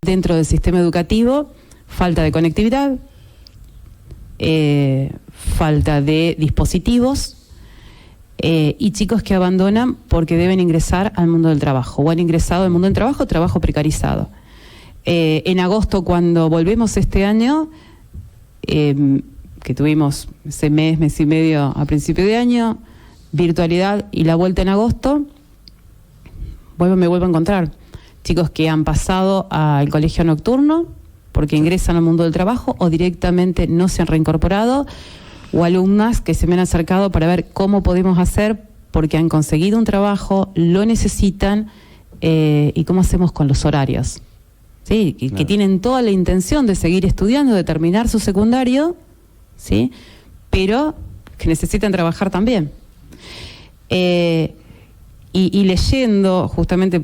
Dentro del sistema educativo, falta de conectividad, falta de dispositivos y chicos que abandonan porque deben ingresar al mundo del trabajo o han ingresado al mundo del trabajo, trabajo precarizado. En agosto, cuando volvemos este año, que tuvimos ese mes y medio a principio de año, virtualidad y la vuelta en agosto, me vuelvo a encontrar chicos que han pasado al colegio nocturno porque ingresan al mundo del trabajo o directamente no se han reincorporado, o alumnas que se me han acercado para ver cómo podemos hacer porque han conseguido un trabajo, lo necesitan, y cómo hacemos con los horarios. ¿Sí? Claro. Que tienen toda la intención de seguir estudiando, de terminar su secundario, ¿sí? Pero que necesitan trabajar también. Y leyendo, justamente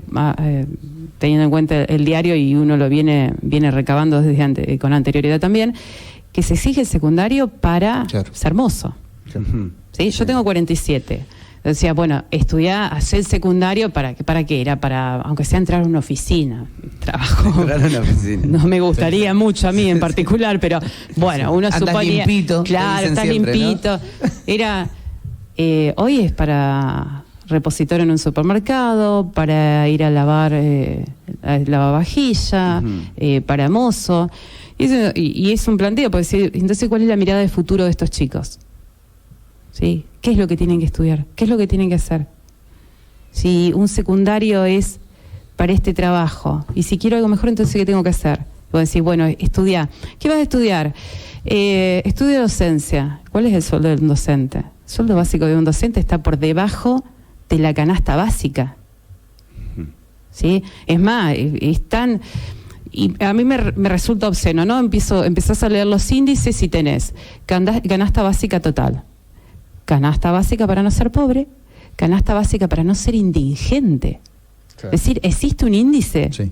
teniendo en cuenta el diario, y uno lo viene recabando desde con anterioridad también, que se exige el secundario para ser mozo. ¿Sí? Yo tengo 47. Decía, bueno, estudiar, hacer el secundario, ¿para qué? Era para, aunque sea entrar a una oficina. Trabajo. Entrar a una oficina. No me gustaría mucho a mí en particular, pero bueno, uno suponía. Limpito, claro, está siempre, limpito. ¿No? Era, hoy es para repositor en un supermercado, para ir a lavar lavavajilla, para mozo. Y es un planteo, porque decir, entonces, ¿cuál es la mirada de futuro de estos chicos? ¿Sí? ¿Qué es lo que tienen que estudiar? ¿Qué es lo que tienen que hacer? Si un secundario es para este trabajo, y si quiero algo mejor, entonces ¿qué tengo que hacer? Voy a decir, bueno, estudia. ¿Qué vas a estudiar? Estudio docencia. ¿Cuál es el sueldo de un docente? El sueldo básico de un docente está por debajo de la canasta básica. ¿Sí? Es más, están... Y a mí me resulta obsceno, ¿no? Empezás a leer los índices y tenés canasta básica total, canasta básica para no ser pobre, canasta básica para no ser indigente. Claro. Es decir, ¿existe un índice? Sí.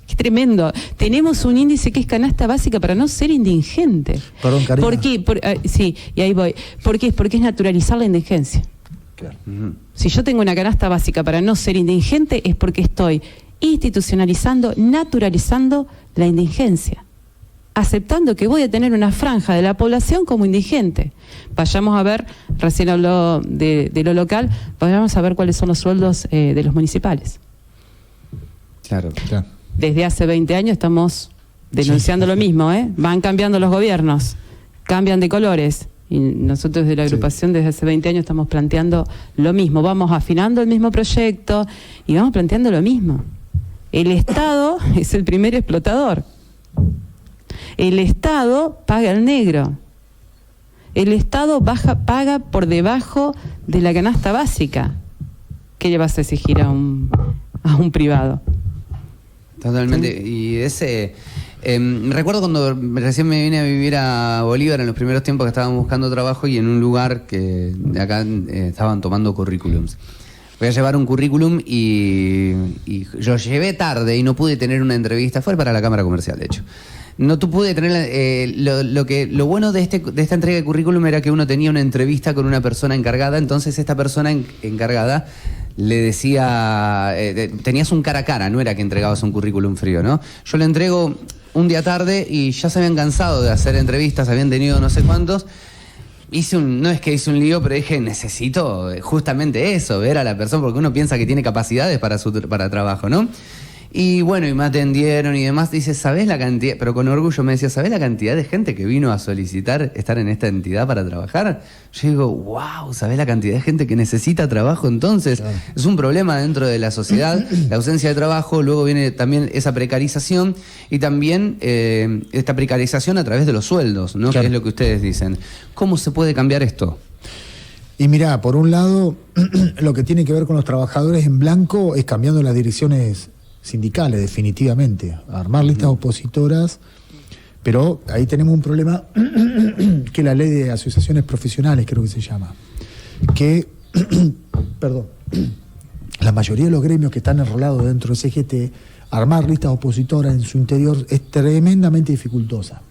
Qué tremendo. Tenemos un índice que es canasta básica para no ser indigente. Perdón, Karina. ¿Por qué? Sí, y ahí voy. ¿Por qué? Porque es naturalizar la indigencia. Claro. Si yo tengo una canasta básica para no ser indigente, es porque estoy institucionalizando, naturalizando la indigencia, aceptando que voy a tener una franja de la población como indigente. Vayamos a ver, recién habló de lo local, vayamos a ver cuáles son los sueldos de los municipales. Claro. Desde hace 20 años estamos denunciando lo mismo, van cambiando los gobiernos, cambian de colores, y nosotros desde la agrupación desde hace 20 años estamos planteando lo mismo, vamos afinando el mismo proyecto y vamos planteando lo mismo. El Estado es el primer explotador. El Estado paga al negro. El Estado paga por debajo de la canasta básica. ¿Qué le vas a exigir a un privado? Totalmente. ¿Sí? Y ese... recuerdo cuando recién me vine a vivir a Bolívar en los primeros tiempos que estábamos buscando trabajo y en un lugar que de acá estaban tomando currículums. Voy a llevar un currículum y yo llevé tarde y no pude tener una entrevista. Fue para la Cámara Comercial, de hecho. No pude tener... lo bueno de esta entrega de currículum era que uno tenía una entrevista con una persona encargada, entonces esta persona encargada le decía... tenías un cara a cara, no era que entregabas un currículum frío, ¿no? Yo le entrego un día tarde y ya se habían cansado de hacer entrevistas, habían tenido no sé cuántos... no es que hice un lío, pero dije, necesito justamente eso, ver a la persona, porque uno piensa que tiene capacidades para trabajo, ¿no? Y bueno, y me atendieron y demás. Dice, ¿sabés la cantidad? Pero con orgullo me decía, ¿sabés la cantidad de gente que vino a solicitar estar en esta entidad para trabajar? Yo digo, wow, ¿sabés la cantidad de gente que necesita trabajo? Entonces, claro. Es un problema dentro de la sociedad, la ausencia de trabajo, luego viene también esa precarización y también esta precarización a través de los sueldos, ¿no? Claro. Que es lo que ustedes dicen. ¿Cómo se puede cambiar esto? Y mirá, por un lado, lo que tiene que ver con los trabajadores en blanco es cambiando las direcciones sindicales, definitivamente, armar listas opositoras, pero ahí tenemos un problema que la ley de asociaciones profesionales, creo que se llama, que, perdón, la mayoría de los gremios que están enrolados dentro de CGT armar listas opositoras en su interior es tremendamente dificultosa.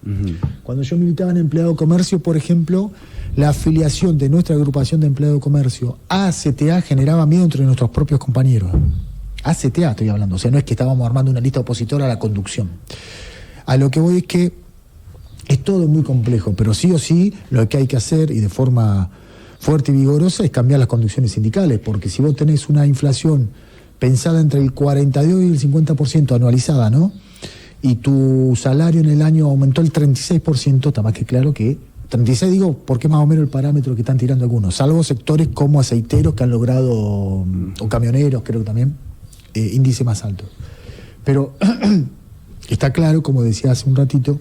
Cuando yo militaba en Empleado de Comercio, por ejemplo, la afiliación de nuestra agrupación de Empleado de Comercio a ACTA generaba miedo entre nuestros propios compañeros. ACTA estoy hablando, o sea, no es que estábamos armando una lista opositora a la conducción. A lo que voy es que es todo muy complejo, pero sí o sí lo que hay que hacer, y de forma fuerte y vigorosa, es cambiar las conducciones sindicales, porque si vos tenés una inflación pensada entre el 42 y el 50% anualizada, ¿no? Y tu salario en el año aumentó el 36%, está más que claro que 36, digo, porque más o menos el parámetro que están tirando algunos, salvo sectores como aceiteros que han logrado, o camioneros, creo que también, índice más alto. Pero está claro, como decía hace un ratito,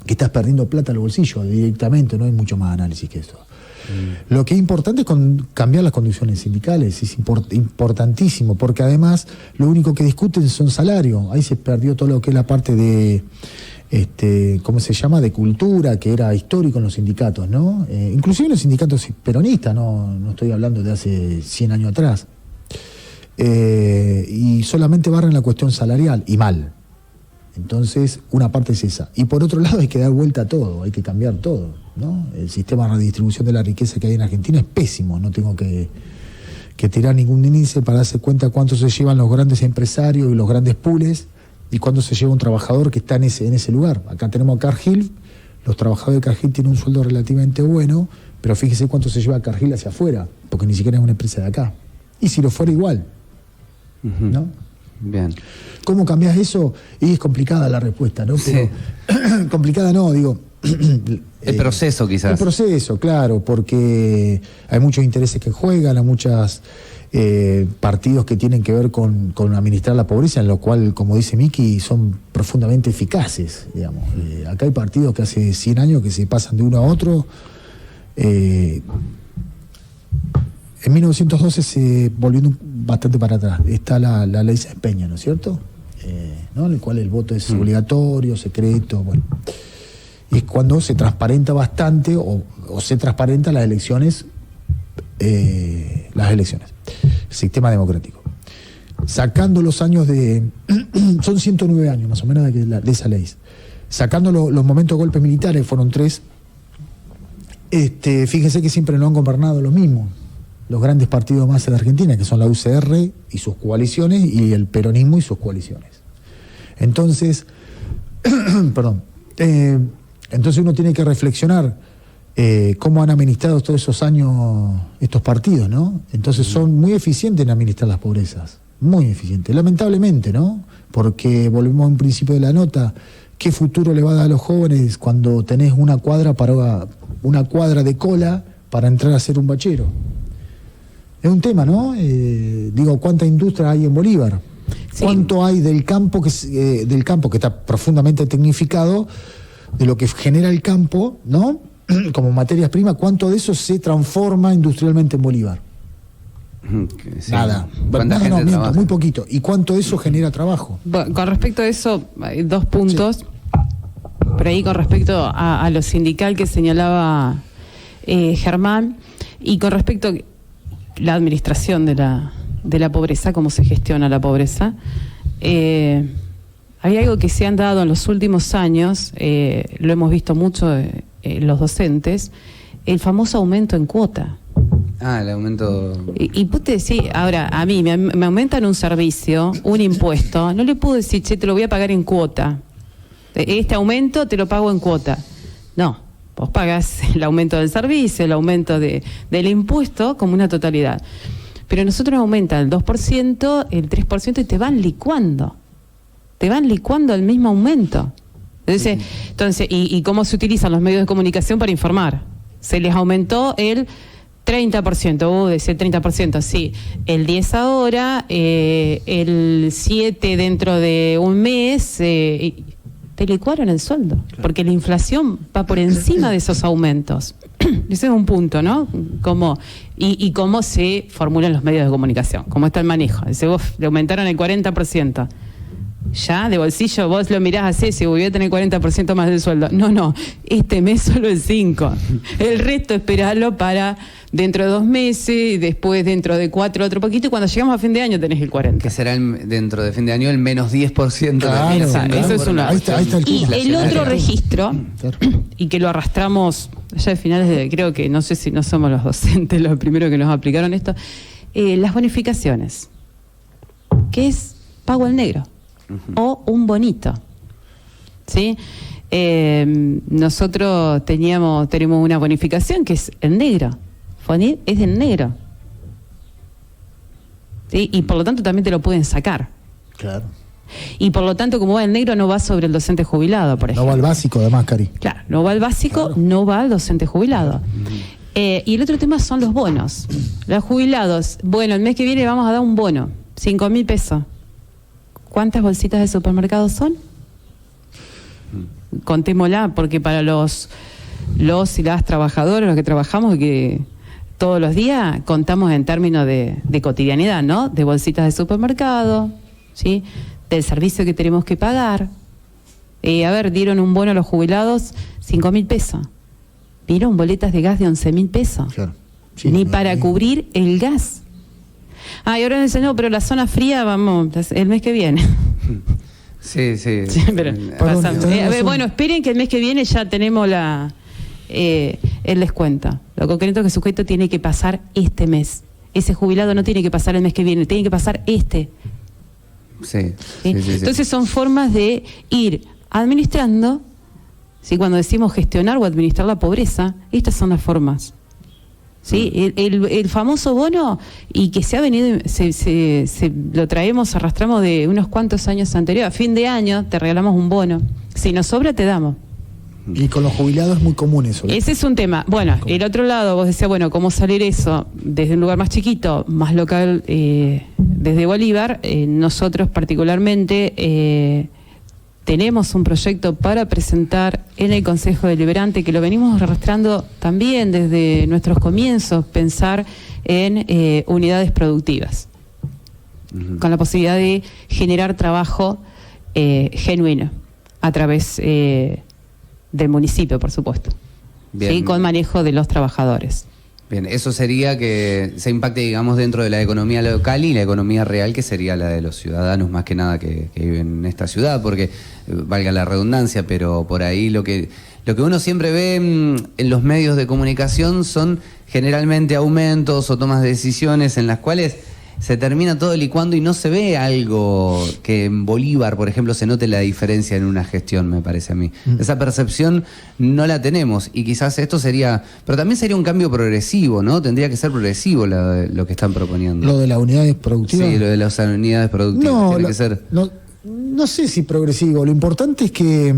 que estás perdiendo plata al bolsillo directamente, no hay mucho más análisis que esto. Lo que es importante es cambiar las condiciones sindicales, es importantísimo, porque además lo único que discuten son salarios. Ahí se perdió todo lo que es la parte de, ¿cómo se llama?, de cultura, que era histórico en los sindicatos, ¿no? Inclusive en los sindicatos peronistas, no estoy hablando de hace 100 años atrás. Y solamente barren la cuestión salarial, y mal. Entonces, una parte es esa. Y por otro lado hay que dar vuelta a todo, hay que cambiar todo, ¿no? El sistema de redistribución de la riqueza que hay en Argentina es pésimo, no tengo que tirar ningún índice para darse cuenta cuánto se llevan los grandes empresarios y los grandes pools y cuánto se lleva un trabajador que está en ese lugar. Acá tenemos a Cargill, los trabajadores de Cargill tienen un sueldo relativamente bueno, pero fíjese cuánto se lleva Cargill hacia afuera, porque ni siquiera es una empresa de acá. Y si lo fuera igual, ¿no? Bien. ¿Cómo cambias eso? Y es complicada la respuesta, ¿no? Pero, sí. Complicada no, digo... el proceso quizás. El proceso, claro, porque hay muchos intereses que juegan, hay muchos partidos que tienen que ver con administrar la pobreza, en lo cual, como dice Miki, son profundamente eficaces, digamos. Acá hay partidos que hace 100 años que se pasan de uno a otro. En 1912, volviendo bastante para atrás, está la ley Sáenz Peña, ¿no es cierto? ¿No? En el cual el voto es obligatorio, secreto, bueno. Y es cuando se transparenta bastante o se transparenta las elecciones, el sistema democrático. Sacando los años son 109 años más o menos de esa ley. Sacando los momentos de golpes militares, fueron 3, fíjense que siempre no han gobernado los mismos. Los grandes partidos más en Argentina, que son la UCR y sus coaliciones, y el peronismo y sus coaliciones. Entonces, perdón, entonces uno tiene que reflexionar cómo han administrado todos esos años estos partidos, ¿no? Entonces son muy eficientes en administrar las pobrezas, muy eficientes, lamentablemente, ¿no? Porque volvemos a un principio de la nota, ¿qué futuro le va a dar a los jóvenes cuando tenés una cuadra de cola para entrar a ser un bachero? Es un tema, ¿no? Digo, ¿cuánta industria hay en Bolívar? Sí. ¿Cuánto hay del campo que está profundamente tecnificado, de lo que genera el campo, ¿no? Como materias primas, ¿cuánto de eso se transforma industrialmente en Bolívar? Sí. Nada. Miento, muy poquito. ¿Y cuánto de eso genera trabajo? Bueno, con respecto a eso, hay 2 puntos. Sí. Por ahí con respecto a lo sindical que señalaba Germán, y con respecto a la administración de la pobreza, cómo se gestiona la pobreza. Hay algo que se han dado en los últimos años, lo hemos visto mucho los docentes, el famoso aumento en cuota. El aumento... Y vos te decís, ahora, a mí me aumentan un servicio, un impuesto, no le puedo decir, che, te lo voy a pagar en cuota. Este aumento te lo pago en cuota. No. Vos pagás el aumento del servicio, el aumento del impuesto como una totalidad. Pero nosotros aumentan el 2%, el 3% y te van licuando. Te van licuando el mismo aumento. Entonces, ¿y cómo se utilizan los medios de comunicación para informar? Se les aumentó el 30%, decía el 30%, sí. El 10 ahora, el 7 dentro de un mes... te licuaron el sueldo, claro. Porque la inflación va por encima de esos aumentos. Ese es un punto, ¿no? Y cómo se formulan los medios de comunicación, cómo está el manejo. Dice, le aumentaron el 40%. ya de bolsillo vos lo mirás así, si voy a tener 40% más del sueldo. No, este mes solo el 5%. El resto esperarlo para dentro de 2 meses, y después dentro de 4 otro poquito, y cuando llegamos a fin de año tenés el 40%. Que será dentro de fin de año el menos 10%. Claro, Eso es una. Ahí está Y el otro registro, Claro. y que lo arrastramos ya de finales de, creo que, no sé si no somos los docentes los primeros que nos aplicaron esto, las bonificaciones, que es pago al negro, o un bonito, ¿sí? Nosotros tenemos una bonificación que es el negro, Fonit es del negro, ¿sí? Y por lo tanto también te lo pueden sacar. Claro. Y por lo tanto, como va el negro, no va sobre el docente jubilado, por ejemplo. No va al básico, además, Cari. Claro, no va al básico, claro. No va al docente jubilado. Y el otro tema son los bonos. Los jubilados, bueno, el mes que viene vamos a dar un bono, 5.000 pesos. ¿Cuántas bolsitas de supermercado son? Contémosla, porque para los y las trabajadoras, los que trabajamos, que todos los días contamos en términos de cotidianidad, ¿no? De bolsitas de supermercado, ¿sí? Del servicio que tenemos que pagar. Dieron un bono a los jubilados, 5.000 pesos. Vieron boletas de gas de 11.000 pesos. Claro. Sí, ni para cubrir el gas. Y ahora dicen, no, pero la zona fría, vamos, el mes que viene. Sí. Pero bueno, esperen que el mes que viene ya tenemos el descuento. Lo concreto es que el sujeto tiene que pasar este mes. Ese jubilado no tiene que pasar el mes que viene, tiene que pasar este. Sí. Entonces son formas de ir administrando, ¿sí? Cuando decimos gestionar o administrar la pobreza, estas son las formas. ¿Sí? El famoso bono, y que se ha venido, lo arrastramos de unos cuantos años anteriores. A fin de año te regalamos un bono. Si nos sobra, te damos. Y con los jubilados es muy común eso. Ese es un tema. Bueno, el otro lado, vos decías, bueno, ¿cómo salir eso desde un lugar más chiquito, más local, desde Bolívar? Nosotros particularmente tenemos un proyecto para presentar en el Consejo Deliberante, que lo venimos arrastrando también desde nuestros comienzos, pensar en unidades productivas, con la posibilidad de generar trabajo genuino a través del municipio, por supuesto, ¿sí? Con manejo de los trabajadores. Bien, eso sería que se impacte, digamos, dentro de la economía local y la economía real, que sería la de los ciudadanos más que nada que viven en esta ciudad, porque, valga la redundancia, pero por ahí lo que uno siempre ve en los medios de comunicación son generalmente aumentos o tomas de decisiones en las cuales se termina todo licuando y no se ve algo que en Bolívar, por ejemplo, se note la diferencia en una gestión, me parece a mí. Esa percepción no la tenemos, y quizás esto sería, pero también sería un cambio progresivo, ¿no? Tendría que ser progresivo lo que están proponiendo. Lo de las unidades productivas. Sí, lo de las unidades productivas. Tiene que ser. No sé si progresivo, lo importante es que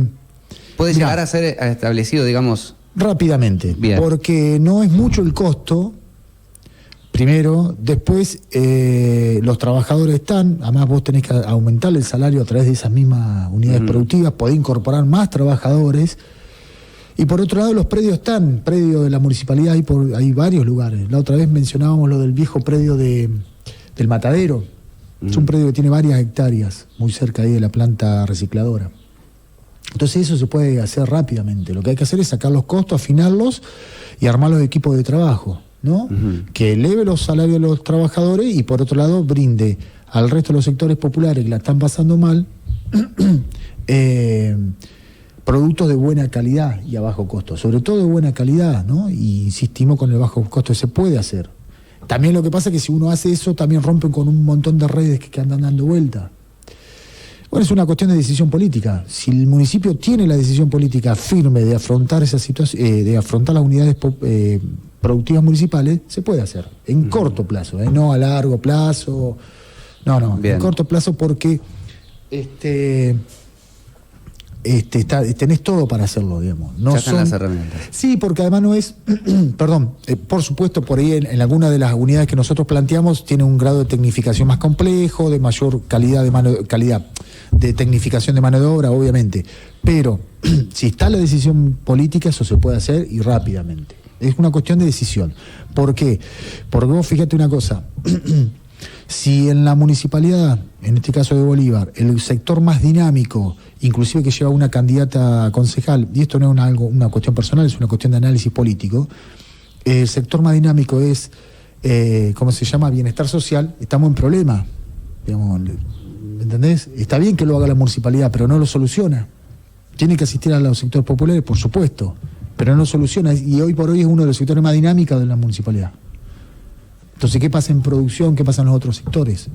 puede llegar a ser establecido, digamos, rápidamente. Bien. Porque no es mucho el costo. Primero, después los trabajadores además vos tenés que aumentar el salario a través de esas mismas unidades productivas, podés incorporar más trabajadores, y por otro lado los predios predios de la municipalidad hay varios lugares. La otra vez mencionábamos lo del viejo predio del Matadero, es un predio que tiene varias hectáreas, muy cerca ahí de la planta recicladora. Entonces eso se puede hacer rápidamente, lo que hay que hacer es sacar los costos, afinarlos y armar los equipos de trabajo, ¿no? Que eleve los salarios de los trabajadores y por otro lado brinde al resto de los sectores populares que la están pasando mal productos de buena calidad y a bajo costo, sobre todo de buena calidad, ¿no? Y insistimos con el bajo costo, se puede hacer. También lo que pasa es que si uno hace eso también rompen con un montón de redes que andan dando vuelta. Bueno, es una cuestión de decisión política. Si el municipio tiene la decisión política firme de afrontar esa situación, de afrontar las unidades productivas municipales, se puede hacer en corto plazo, no a largo plazo. No, en corto plazo, porque tenés todo para hacerlo, digamos. No ya están las herramientas. Sí, porque además no es, por supuesto, por ahí en alguna de las unidades que nosotros planteamos tiene un grado de tecnificación más complejo, de mayor calidad de tecnificación de mano de obra, obviamente. Pero si está la decisión política, eso se puede hacer y rápidamente. Es una cuestión de decisión. ¿Por qué? Porque vos fíjate una cosa. Si en la municipalidad, en este caso de Bolívar, el sector más dinámico, inclusive que lleva una candidata a concejal, y esto no es una cuestión personal, es una cuestión de análisis político, el sector más dinámico es, ¿cómo se llama?, bienestar social, estamos en problema. Digamos, ¿me entendés? Está bien que lo haga la municipalidad, pero no lo soluciona. Tiene que asistir a los sectores populares, por supuesto, pero no soluciona, y hoy por hoy es uno de los sectores más dinámicos de la municipalidad. Entonces, ¿qué pasa en producción? ¿Qué pasa en los otros sectores?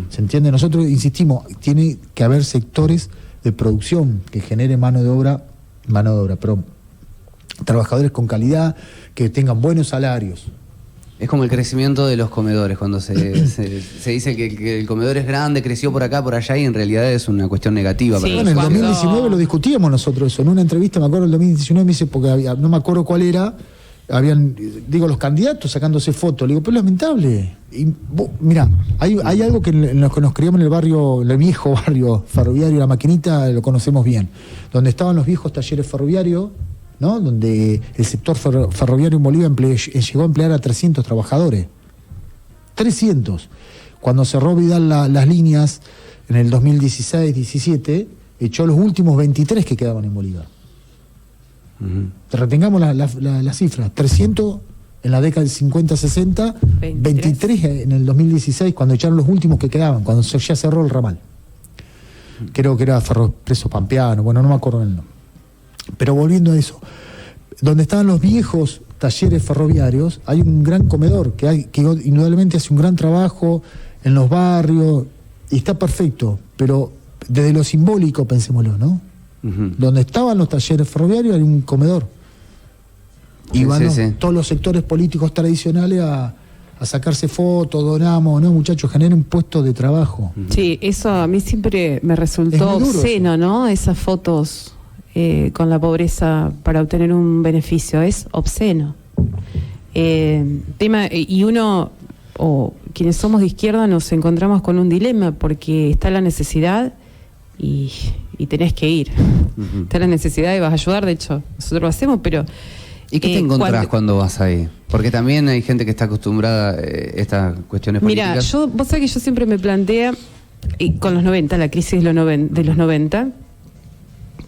¿Se entiende? Nosotros insistimos, tiene que haber sectores de producción que generen mano de obra, pero trabajadores con calidad, que tengan buenos salarios. Es como el crecimiento de los comedores, cuando se dice que el comedor es grande, creció por acá, por allá, y en realidad es una cuestión negativa. Sí, Bueno, en el 2019 lo discutíamos nosotros eso, en una entrevista, me acuerdo, en el 2019 me dice, porque no me acuerdo cuál era, habían, los candidatos sacándose fotos, le digo, pero es lamentable. Y, mirá, hay algo que en los que nos criamos en el barrio, el viejo barrio ferroviario, La Maquinita, lo conocemos bien, donde estaban los viejos talleres ferroviarios, ¿no? Donde el sector ferroviario en Bolivia llegó a emplear a 300 trabajadores. 300. Cuando cerró Vidal las líneas en el 2016-17, echó los últimos 23 que quedaban en Bolívar. Retengamos la cifra, 300 en la década del 50-60, 23 en el 2016, cuando echaron los últimos que quedaban, cuando ya cerró el ramal. Creo que era Ferropreso Pampeano, bueno, no me acuerdo el nombre. Pero volviendo a eso, donde estaban los viejos talleres ferroviarios, hay un gran comedor que indudablemente hace un gran trabajo en los barrios, y está perfecto, pero desde lo simbólico pensémoslo, ¿no? Donde estaban los talleres ferroviarios hay un comedor. Y van todos los sectores políticos tradicionales a sacarse fotos, donamos, ¿no? Muchachos, generen puestos de trabajo. Sí, eso a mí siempre me resultó obsceno, ¿no? Esas fotos con la pobreza para obtener un beneficio, es obsceno. Y uno, o quienes somos de izquierda, nos encontramos con un dilema, porque está la necesidad y tenés que ir. Está la necesidad y vas a ayudar, de hecho, nosotros lo hacemos, pero... ¿Y qué te encontrás cuando vas ahí? Porque también hay gente que está acostumbrada a estas cuestiones políticas. Mira, vos sabés que yo siempre me plantea, con los 90, la crisis de los 90,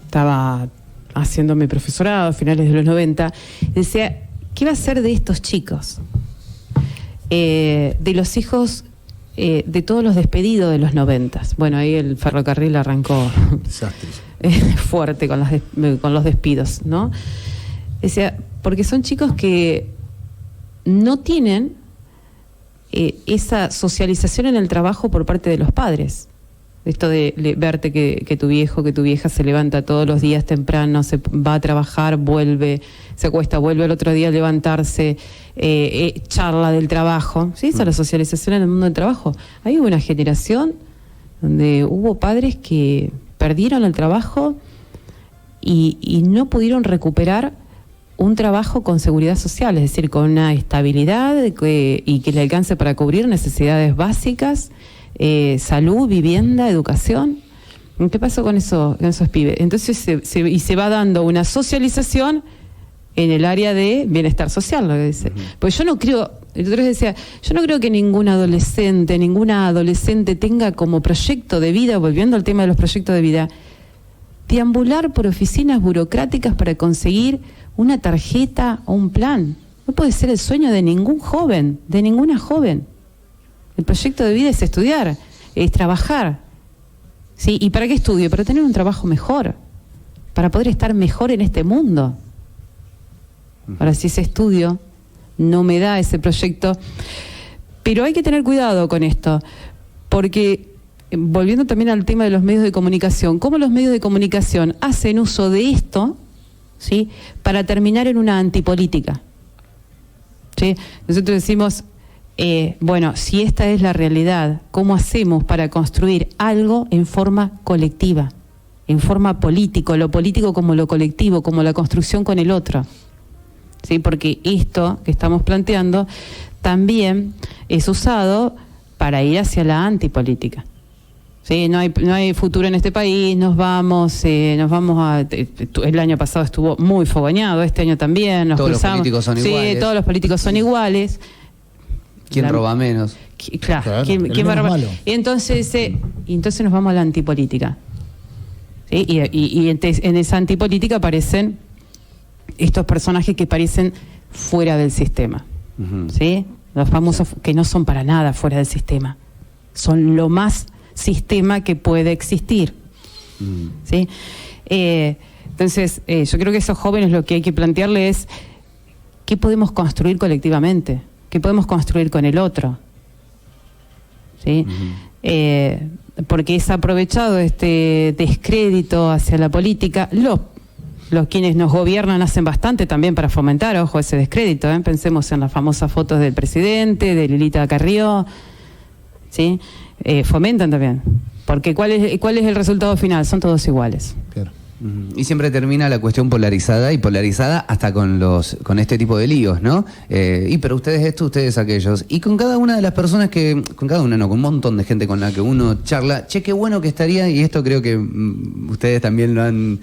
estaba haciendo mi profesorado a finales de los 90, decía, ¿qué va a ser de estos chicos? De los hijos de todos los despedidos de los 90. Bueno, ahí el ferrocarril arrancó fuerte con los despidos, ¿no? Decía, porque son chicos que no tienen esa socialización en el trabajo por parte de los padres. Esto de verte que tu viejo, que tu vieja se levanta todos los días temprano, se va a trabajar, vuelve, se acuesta, vuelve al otro día a levantarse, charla del trabajo. ¿Sí? Esa es la socialización en el mundo del trabajo. Hay una generación donde hubo padres que perdieron el trabajo y no pudieron recuperar un trabajo con seguridad social, es decir, con una estabilidad y que le alcance para cubrir necesidades básicas, salud, vivienda, educación. ¿Qué pasó con esos pibes? Entonces se va dando una socialización en el área de bienestar social, lo que dice. Pues yo no creo, entonces decía, yo no creo que ninguna adolescente tenga como proyecto de vida, volviendo al tema de los proyectos de vida, deambular por oficinas burocráticas para conseguir una tarjeta o un plan. No puede ser el sueño de ningún joven, de ninguna joven. El proyecto de vida es estudiar, es trabajar. ¿Sí? ¿Y para qué estudio? Para tener un trabajo mejor, para poder estar mejor en este mundo. Ahora, si ese estudio no me da ese proyecto, pero hay que tener cuidado con esto, porque volviendo también al tema de los medios de comunicación, cómo los medios de comunicación hacen uso de esto, ¿sí?, para terminar en una antipolítica. ¿Sí? Nosotros decimos, bueno, si esta es la realidad, ¿cómo hacemos para construir algo en forma colectiva, en forma política, lo político como lo colectivo, como la construcción con el otro? ¿Sí? Porque esto que estamos planteando también es usado para ir hacia la antipolítica. Sí, no hay futuro en este país, nos vamos el año pasado estuvo muy fogoneado, este año también, nos cruzamos. Todos los políticos son iguales. Sí, todos los políticos son iguales. ¿Quién roba menos? Claro, ¿quién va a robar? Y entonces nos vamos a la antipolítica. ¿Sí? Y en esa antipolítica aparecen estos personajes que parecen fuera del sistema. ¿Sí? Los famosos que no son para nada fuera del sistema. Son lo más sistema que puede existir. ¿Sí? Entonces, yo creo que a esos jóvenes lo que hay que plantearles es ¿qué podemos construir colectivamente? ¿Qué podemos construir con el otro? ¿Sí? Porque es aprovechado este descrédito hacia la política. Los quienes nos gobiernan hacen bastante también para fomentar, ojo, ese descrédito. Pensemos en las famosas fotos del presidente, de Lilita Carrió. ¿Sí? Fomentan también. Porque ¿cuál es el resultado final? Son todos iguales. Claro. Y siempre termina la cuestión polarizada hasta con este tipo de líos, ¿no? Pero ustedes esto, ustedes aquellos. Y con cada una de las personas con un montón de gente con la que uno charla, qué bueno que estaría, y esto creo que ustedes también lo han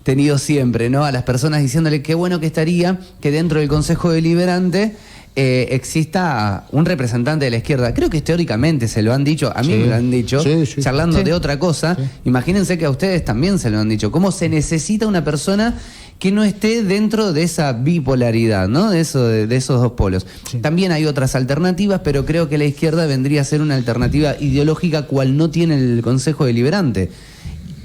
tenido siempre, ¿no? A las personas diciéndole qué bueno que estaría que dentro del Consejo Deliberante exista un representante de la izquierda. Creo que teóricamente se lo han dicho, a mí me lo han dicho, charlando de otra cosa. Imagínense que a ustedes también se lo han dicho. ¿Cómo se necesita una persona que no esté dentro de esa bipolaridad, ¿no? De esos dos polos? También hay otras alternativas, pero creo que la izquierda vendría a ser una alternativa ideológica cual no tiene el Consejo Deliberante.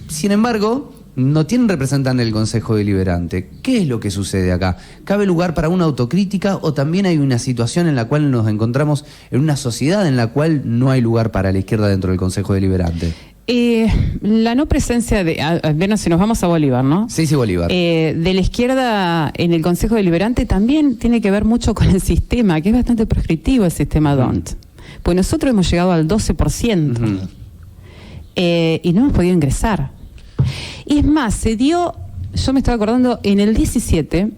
Sin embargo, no tienen representante en el Consejo Deliberante. ¿Qué es lo que sucede acá? ¿Cabe lugar para una autocrítica o también hay una situación en la cual nos encontramos en una sociedad en la cual no hay lugar para la izquierda dentro del Consejo Deliberante? La no presencia al menos si nos vamos a Bolívar, ¿no? Sí, Bolívar. De la izquierda en el Consejo Deliberante también tiene que ver mucho con el sistema, que es bastante prescriptivo el sistema DONT. Pues nosotros hemos llegado al 12%. Y no hemos podido ingresar. Y es más, yo me estaba acordando, en el 17,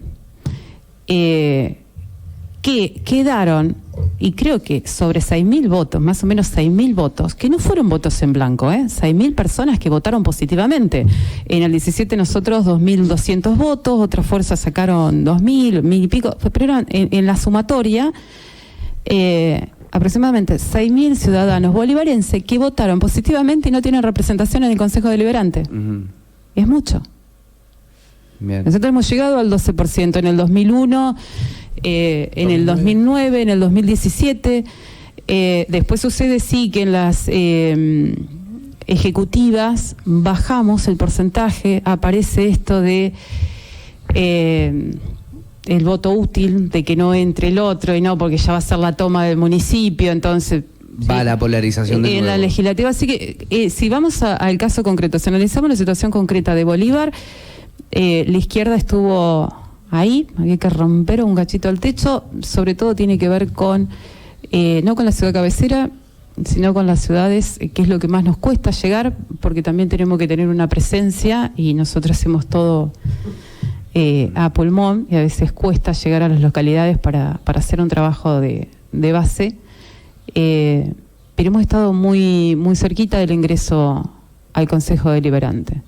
que quedaron, y creo que sobre 6.000 votos, más o menos 6.000 votos, que no fueron votos en blanco, 6.000 personas que votaron positivamente. En el 17 nosotros 2.200 votos, otras fuerzas sacaron 2.000, 1.000 y pico, pero eran en la sumatoria aproximadamente 6.000 ciudadanos bolivarienses que votaron positivamente y no tienen representación en el Consejo Deliberante. Es mucho. Bien. Nosotros hemos llegado al 12% en el 2001, en el 2009, en el 2017. Después sucede sí que en las ejecutivas bajamos el porcentaje, aparece esto de el voto útil, de que no entre el otro y no, porque ya va a ser la toma del municipio, entonces va la polarización de en la legislativa. Así que si vamos al caso concreto, si analizamos la situación concreta de Bolívar, la izquierda estuvo ahí, hay que romper un gachito al techo, sobre todo tiene que ver con no con la ciudad cabecera, sino con las ciudades, que es lo que más nos cuesta llegar, porque también tenemos que tener una presencia y nosotros hacemos todo a pulmón y a veces cuesta llegar a las localidades para hacer un trabajo de base, pero hemos estado muy, muy cerquita del ingreso al Consejo Deliberante.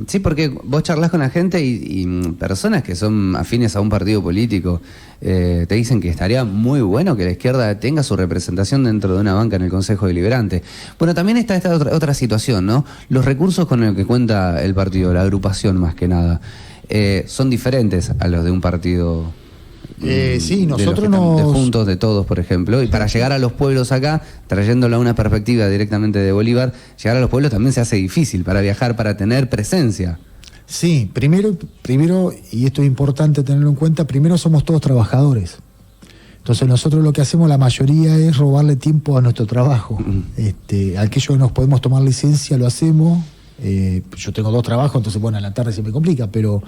Sí, porque vos charlas con la gente y personas que son afines a un partido político te dicen que estaría muy bueno que la izquierda tenga su representación dentro de una banca en el Consejo Deliberante. Bueno, también está esta otra situación, ¿no? Los recursos con los que cuenta el partido, la agrupación más que nada, son diferentes a los de un partido. Sí, nosotros de Juntos, de Todos, por ejemplo, y para llegar a los pueblos acá, trayéndolo a una perspectiva directamente de Bolívar, llegar a los pueblos también se hace difícil para viajar, para tener presencia. Sí, primero, y esto es importante tenerlo en cuenta, primero somos todos trabajadores. Entonces nosotros lo que hacemos la mayoría es robarle tiempo a nuestro trabajo. Aquello que nos podemos tomar licencia lo hacemos. Yo tengo 2 trabajos, entonces bueno, en la tarde se me complica, pero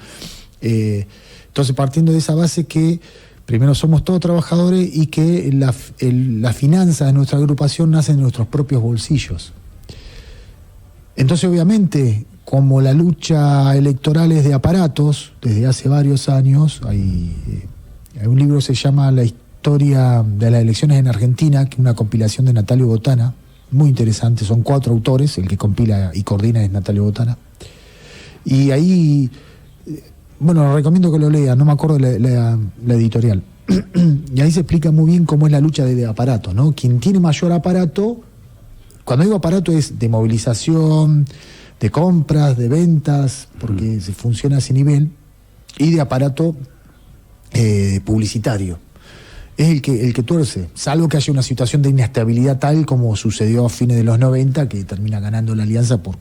entonces partiendo de esa base que primero somos todos trabajadores y que la finanza de nuestra agrupación nace en nuestros propios bolsillos. Entonces obviamente, como la lucha electoral es de aparatos, desde hace varios años, hay un libro que se llama La historia de las elecciones en Argentina, que es una compilación de Natalio Botana, muy interesante, son 4 autores, el que compila y coordina es Natalio Botana. Y ahí, bueno, recomiendo que lo lean, no me acuerdo la editorial, y ahí se explica muy bien cómo es la lucha de aparatos, ¿no? Quien tiene mayor aparato, cuando digo aparato es de movilización, de compras, de ventas, porque se funciona a ese nivel, y de aparato publicitario. Es el que tuerce, salvo que haya una situación de inestabilidad tal como sucedió a fines de los 90, que termina ganando la alianza por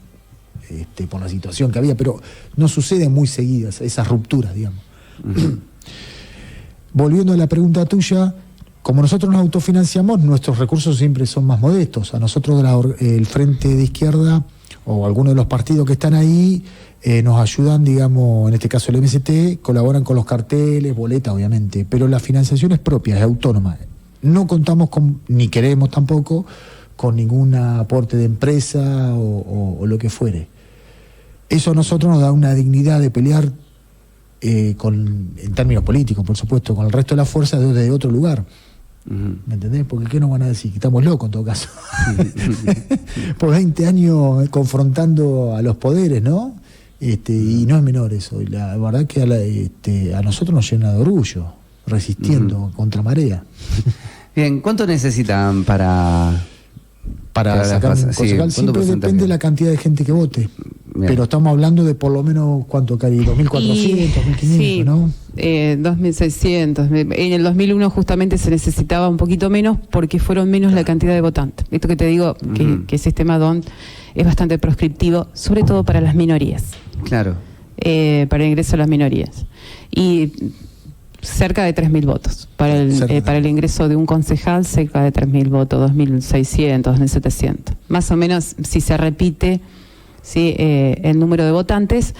la situación que había, pero no suceden muy seguidas esas rupturas, digamos. Volviendo a la pregunta tuya, como nosotros nos autofinanciamos, nuestros recursos siempre son más modestos. A nosotros el Frente de Izquierda o algunos de los partidos que están ahí nos ayudan, digamos, en este caso el MST, colaboran con los carteles, boletas, obviamente, pero la financiación es propia, es autónoma. No contamos con, ni queremos tampoco, con ningún aporte de empresa o lo que fuere. Eso a nosotros nos da una dignidad de pelear en términos políticos, por supuesto, con el resto de la fuerza desde otro lugar. ¿Me entendés? Porque ¿qué nos van a decir? Que estamos locos en todo caso. Por 20 años confrontando a los poderes, ¿no? Y no es menor eso. Y la verdad que a nosotros nos llena de orgullo, resistiendo contra marea. Bien, ¿cuánto necesitan para sacar un concejal? Sí, siempre depende de la cantidad de gente que vote. Bien. Pero estamos hablando de por lo menos, ¿cuánto, Cari? 2.400, 2.500, sí, ¿no? 2.600. En el 2001 justamente se necesitaba un poquito menos porque fueron menos la cantidad de votantes. Esto que te digo, que el sistema DONT es bastante proscriptivo, sobre todo para las minorías. Claro. Para el ingreso a las minorías. Y cerca de 3.000 votos. Para el ingreso de un concejal, cerca de 3.000 votos, 2.600, 2.700. Más o menos, si se repite, ¿sí? El número de votantes,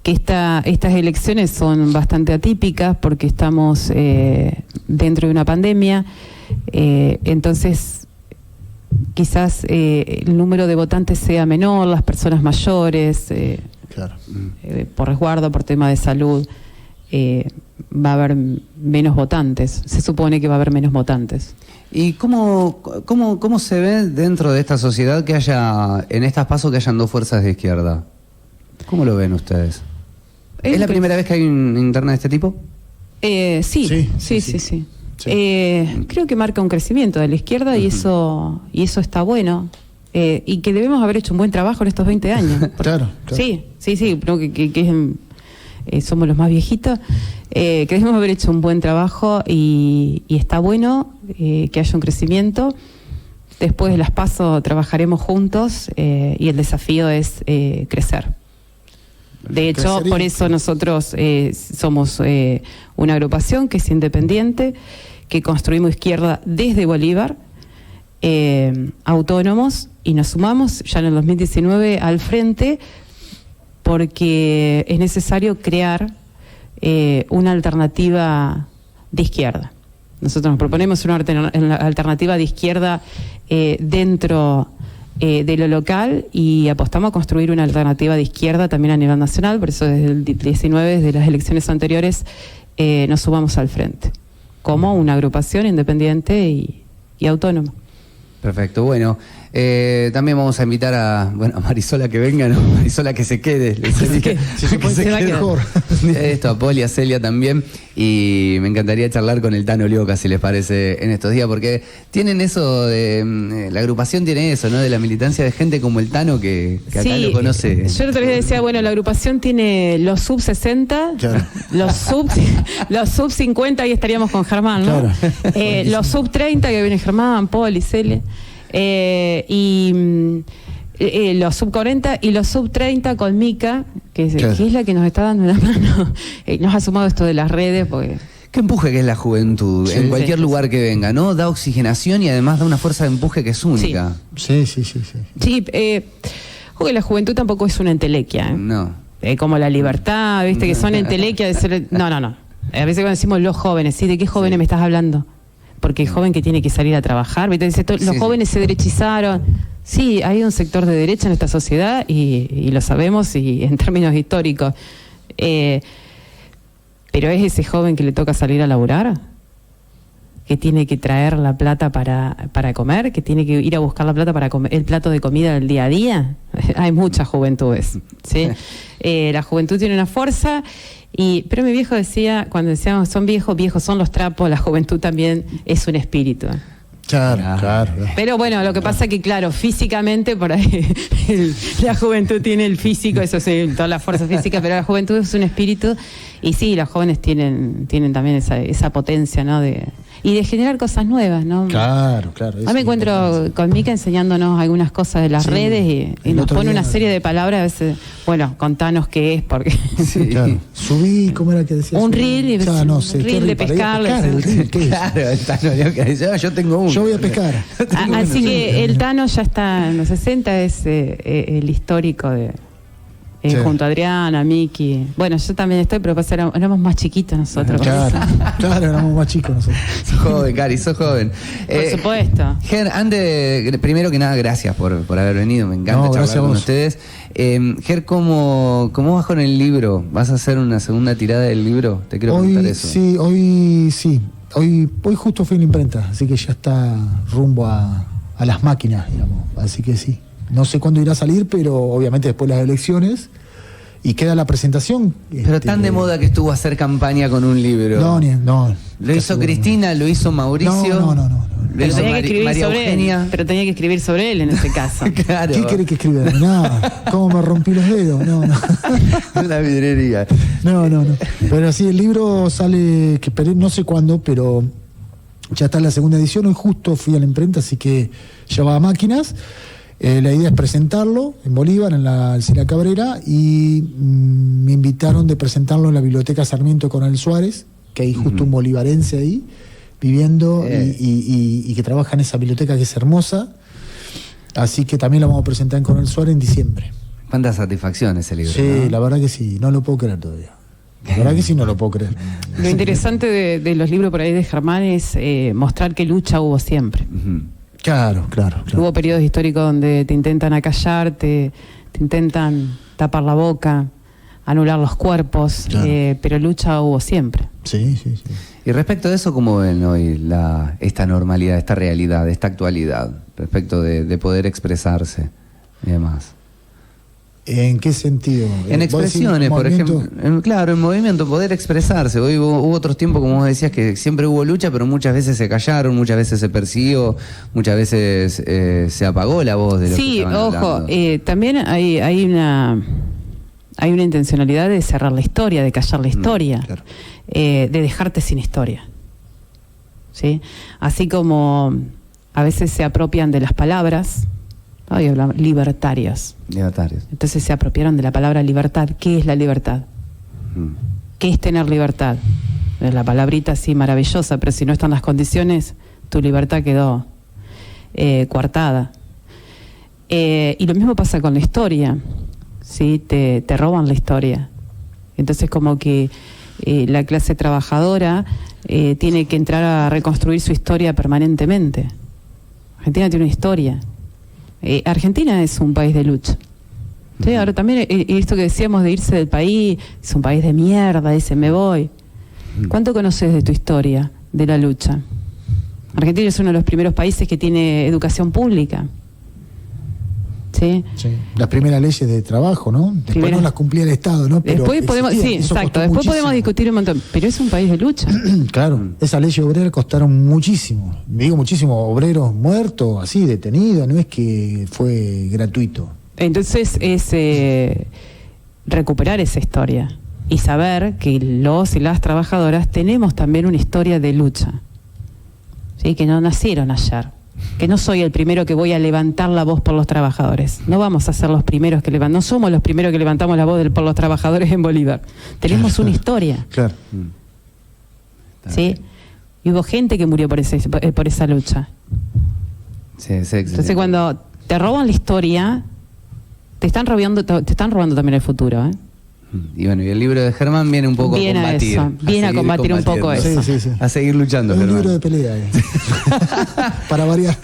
que estas elecciones son bastante atípicas porque estamos dentro de una pandemia, entonces quizás el número de votantes sea menor, las personas mayores, Claro. Por resguardo, por tema de salud, va a haber menos votantes, se supone que va a haber menos votantes. ¿Y cómo se ve dentro de esta sociedad que haya, en estas pasos, que hayan dos fuerzas de izquierda? ¿Cómo lo ven ustedes? ¿Es la primera vez que hay una interna de este tipo? Sí. Creo que marca un crecimiento de la izquierda y eso está bueno. Y que debemos haber hecho un buen trabajo en estos 20 años. Claro. Sí, creo que somos los más viejitos. Que debemos haber hecho un buen trabajo y está bueno que haya un crecimiento. Después de las PASO trabajaremos juntos y el desafío es crecer. De hecho, por eso nosotros somos una agrupación que es independiente, que construimos izquierda desde Bolívar, autónomos, y nos sumamos ya en el 2019 al frente porque es necesario crear una alternativa de izquierda. Nosotros nos proponemos una alternativa de izquierda dentro de lo local y apostamos a construir una alternativa de izquierda también a nivel nacional. Por eso desde el 19, desde las elecciones anteriores, nos sumamos al frente como una agrupación independiente y autónoma. Perfecto, bueno, también vamos a invitar a Marisola que venga, ¿no? Marisola que se quede. Se va a quedar. Esto, a Poli, a Celia también, y me encantaría charlar con el Tano Lioca, si les parece, en estos días, porque tienen eso de, la agrupación tiene eso, ¿no? De la militancia de gente como el Tano que acá lo conoce. Yo el otro día decía, bueno, la agrupación tiene los sub 60, claro. los sub 50, ahí estaríamos con Germán, ¿no? Claro. Los sub 30, que viene Germán, Poli, Celia. Los sub 40 y los sub 30 con Mica, que es la que nos está dando la mano. Nos ha sumado esto de las redes porque... Qué empuje que es la juventud, en cualquier lugar que venga, ¿no? Da oxigenación y además da una fuerza de empuje que es única. Sí. Porque la juventud tampoco es una entelequia. No. Como la libertad, ¿viste? Que son entelequia de ser... No. A veces cuando decimos los jóvenes, ¿sí? ¿De qué jóvenes me estás hablando? Porque el joven que tiene que salir a trabajar, ¿viste? Dice, los jóvenes se derechizaron. Sí, hay un sector de derecha en esta sociedad y lo sabemos y en términos históricos. Pero es ese joven que le toca salir a laburar, que tiene que traer la plata para comer, que tiene que ir a buscar la plata para comer el plato de comida del día a día. Hay muchas juventudes, ¿sí? La juventud tiene una fuerza Pero mi viejo decía, cuando decíamos son viejos, viejos son los trapos, la juventud también es un espíritu. Claro. Pero bueno, lo que pasa es que, claro, físicamente por ahí la juventud tiene el físico, eso sí, toda la fuerza física, pero la juventud es un espíritu. Y sí, los jóvenes tienen también esa potencia, ¿no? Y de generar cosas nuevas, ¿no? Claro. Ahora me encuentro con Mica enseñándonos algunas cosas de las redes y nos pone una serie de palabras, a veces, bueno, contanos qué es, porque... Sí, claro. Subí, ¿cómo era que decías? Un reel, no sé, un reel de pescar. El reel, ¿qué es? Claro, el Tano, yo tengo uno. Yo voy a pescar. Así que el Tano ya está en los 60, es el histórico de... Sí. Junto a Adriana, Miki. Bueno, yo también estoy, pero éramos más chiquitos nosotros. Claro, éramos más chicos nosotros. Sos joven, Cari, sos joven. Por supuesto. Ger, primero que nada, gracias por haber venido. Me encanta charlar con ustedes. Ger, ¿cómo vas con el libro? ¿Vas a hacer una segunda tirada del libro? Te quiero preguntar eso. Sí, hoy sí. Hoy justo fui a la imprenta, así que ya está rumbo a las máquinas, digamos. Así que sí. No sé cuándo irá a salir, pero obviamente después de las elecciones. Y queda la presentación. Pero tan de moda que estuvo a hacer campaña con un libro. No. Lo hizo Cristina, lo hizo Mauricio. No. Lo hizo María Eugenia. Pero tenía que escribir sobre él en este caso. Claro. ¿Qué querés que escriba? Nada. ¿Cómo me rompí los dedos? No. Una vidrería. No. Pero sí, el libro sale, no sé cuándo, pero ya está en la segunda edición. Hoy justo fui a la imprenta, así que ya va a máquinas. La idea es presentarlo en Bolívar, en la Alcira Cabrera, y me invitaron de presentarlo en la Biblioteca Sarmiento Coronel Suárez, que hay justo un bolivarense ahí, viviendo y que trabaja en esa biblioteca que es hermosa. Así que también lo vamos a presentar en Coronel Suárez en diciembre. Cuánta satisfacción ese libro. Sí, ¿no? La verdad que sí, no lo puedo creer todavía. La verdad que sí, no lo puedo creer. Lo interesante de los libros por ahí de Germán es mostrar que lucha hubo siempre. Claro. Hubo periodos históricos donde te intentan acallar, te intentan tapar la boca, anular los cuerpos, claro. Pero lucha hubo siempre. Sí. Y respecto de eso, ¿cómo ven hoy esta normalidad, esta realidad, esta actualidad, respecto de poder expresarse y demás? ¿En qué sentido? En expresiones, por ejemplo. En movimiento, poder expresarse. Hoy hubo otros tiempos, como vos decías, que siempre hubo lucha, pero muchas veces se callaron, muchas veces se persiguió, muchas veces se apagó la voz de los que estaban hablando. También hay una intencionalidad de cerrar la historia, de callar la historia, claro. De dejarte sin historia. ¿Sí? Así como a veces se apropian de las palabras, hablamos libertarios. Entonces se apropiaron de la palabra libertad. ¿Qué es la libertad? ¿Qué es tener libertad? Es la palabrita así maravillosa, pero si no están las condiciones, tu libertad quedó coartada. Y lo mismo pasa con la historia. ¿Sí? Te roban la historia. Entonces como que la clase trabajadora tiene que entrar a reconstruir su historia permanentemente. Argentina tiene una historia. Argentina es un país de lucha. ¿Sí? Ahora también esto que decíamos de irse del país, es un país de mierda, dice, me voy. ¿Cuánto conoces de tu historia, de la lucha? Argentina es uno de los primeros países que tiene educación pública. ¿Sí? Las primeras leyes de trabajo, ¿no? Después no las cumplía el Estado, ¿no? Pero después podemos, sí, exacto. Después podemos discutir un montón, pero es un país de lucha. Claro, esas leyes obreras costaron muchísimo. Digo muchísimo, obreros muertos, así, detenidos, no es que fue gratuito. Entonces es recuperar esa historia y saber que los y las trabajadoras tenemos también una historia de lucha. ¿Sí? Que no nacieron ayer. Que no soy el primero que voy a levantar la voz por los trabajadores. No vamos a ser los primeros que no somos los primeros que levantamos la voz por los trabajadores en Bolívar. Tenemos una historia. Claro. ¿Sí? Y hubo gente que murió por esa lucha. Sí, entonces cuando te roban la historia, te están robando también el futuro, ¿eh? Y bueno, y el libro de Germán viene un poco a combatir. Viene a combatir un poco eso. Sí. A seguir luchando, Es un Germán. libro de pelea. Para variar.